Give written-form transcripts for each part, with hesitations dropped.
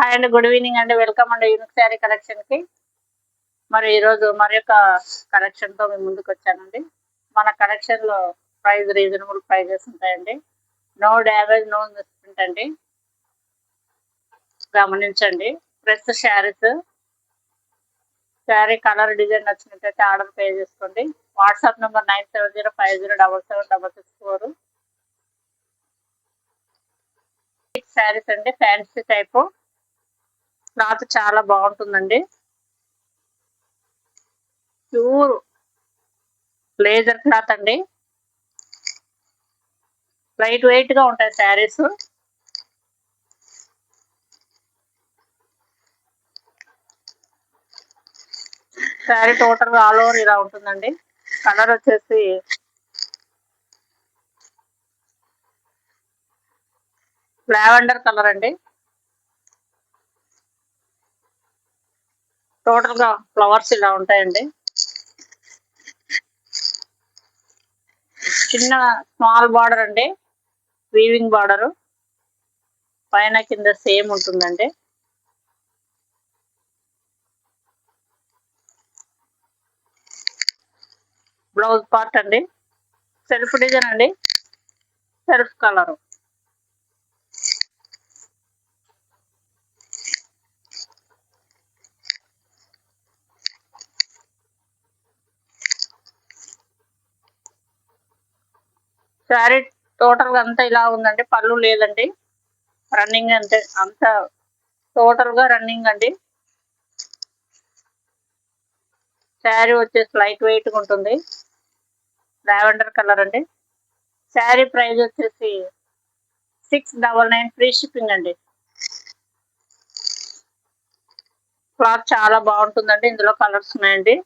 Hi అండి, good evening అండి. Welcome అండి యూనిక్ శారీ కలెక్షన్ కి. మరి ఈరోజు మరి యొక్క కలెక్షన్ తో మేము ముందుకు వచ్చానండి. మన కలెక్షన్ లో ప్రైస్ రీజనబుల్ ప్రైజెస్ ఉంటాయండి. నో డ్యామేజ్, నో మిస్ప్రింట్ అండి. గమనించండి. Press saris, sari colour design నచ్చినట్లయితే ఆర్డర్ పే చేసుకోండి. WhatsApp number 9705077664. శారీస్ అండి, ఫ్యాన్సీ టైపు. క్లాత్ చాలా బాగుంటుందండి. ప్యూర్ లేజర్ క్లాత్ అండి. లైట్ వెయిట్ గా ఉంటాయి శారీస్. శారీ టోటల్ గా ఆల్ ఓవర్ ఇలా ఉంటుందండి. కలర్ వచ్చేసి లావెండర్ కలర్ అండి. టోటల్ గా ఫ్లవర్స్ ఇలా ఉంటాయండి. చిన్న స్మాల్ బార్డర్ అండి, వీవింగ్ బార్డర్. పైన కింద సేమ్ ఉంటుందండి. బ్లౌజ్ పార్ట్ అండి, సెల్ఫ్ డిజైన్ అండి, సెల్ఫ్ కలర్. శారీ టోటల్ గా అంతా ఇలా ఉందండి. పళ్ళు లేదండి, రన్నింగ్ అంతే. అంత టోటల్ గా రన్నింగ్ అండి. శారీ వచ్చేసి లైట్ వెయిట్ గా ఉంటుంది, లావెండర్ కలర్ అండి. శారీ ప్రైస్ వచ్చేసి 699 ఫ్రీ షిప్పింగ్ అండి. క్లాత్ చాలా బాగుంటుందండి. ఇందులో కలర్స్ ఉన్నాయండి.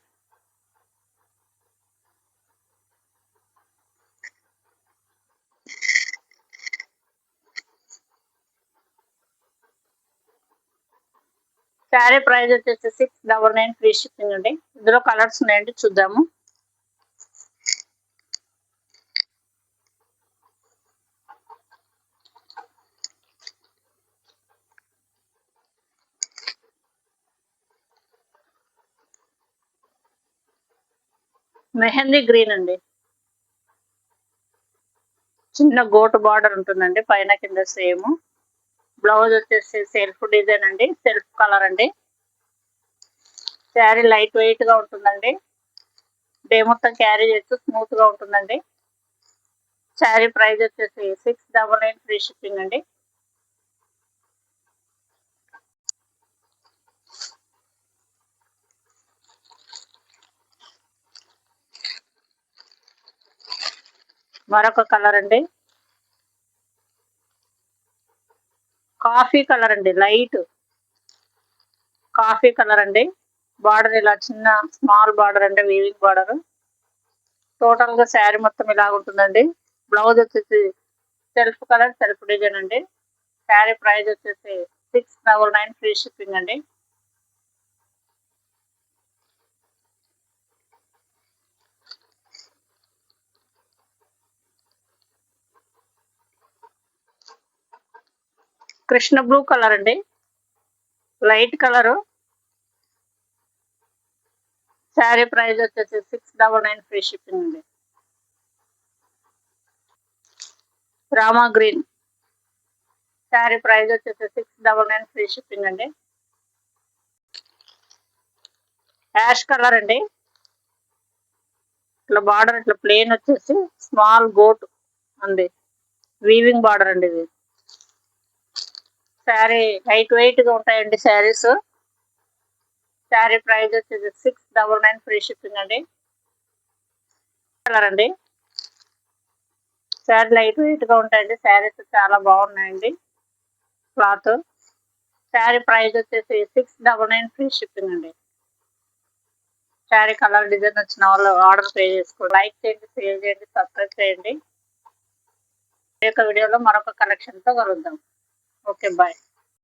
శారీ ప్రైస్ వచ్చేసి 699 ఫ్రీ షిప్పింగ్ అండి. ఇందులో కలర్స్ ఉన్నాయండి, చూద్దాము. మెహందీ గ్రీన్ అండి, చిన్న గోటు బార్డర్ ఉంటుందండి, పైన కింద సేమ్. బ్లౌజ్ వచ్చేసి సెల్ఫ్ డిజైన్ అండి, సెల్ఫ్ కలర్ అండి. శారీ లైట్ వెయిట్ గా ఉంటుందండి. డే మొత్తం క్యారీ చేస్తూ స్మూత్ గా ఉంటుందండి. శారీ ప్రైస్ వచ్చేసి 699 ఫ్రీ షిప్పింగ్ అండి. మరొక కలర్ అండి, కాఫీ కలర్ అండి, లైట్ కాఫీ కలర్ అండి. బార్డర్ ఇలా చిన్న స్మాల్ బార్డర్ అంటే వీవింగ్ బార్డర్. టోటల్ గా శారీ మొత్తం ఇలా ఉంటుందండి. బ్లౌజ్ వచ్చేసి సెల్ఫ్ కలర్, సెల్ఫ్ డిజైన్ అండి. శారీ ప్రైస్ వచ్చేసి 699 ఫ్రీ షిప్పింగ్ అండి. కృష్ణ బ్లూ కలర్ అండి, లైట్ కలరు. శారీ ప్రైస్ వచ్చేసి 699 ఫ్రీ షిప్పింగ్ అండి. రామా గ్రీన్, శారీ ప్రైస్ వచ్చేసి 699 ఫ్రీ షిప్పింగ్ అండి. యాష్ కలర్ అండి, ఇట్లా బార్డర్ ఇట్లా ప్లేన్ వచ్చేసి స్మాల్ గోట్ అండి, వీవింగ్ బార్డర్ అండి ఇది. శారీ లైట్ వెయిట్ గా ఉంటాయండి శారీస్. శారీ ప్రైస్ వచ్చేసి 699 ఫ్రీ షిప్పింగ్ అండి. కలర్ అండి, శారీ లైట్ వెయిట్ గా ఉంటాయండి. శారీస్ చాలా బాగున్నాయండి క్లాత్. శారీ ప్రైస్ వచ్చేసి 699 ఫ్రీ షిప్పింగ్ అండి. శారీ కలర్ డిజైన్ వచ్చిన వాళ్ళు ఆర్డర్ పే చేసుకోండి. లైక్ చేయండి, షేర్ చేయండి, సబ్స్క్రైబ్ చేయండి. ఈ యొక్క వీడియోలో మరొక కలెక్షన్ తో కలుద్దాం. Okay, bye.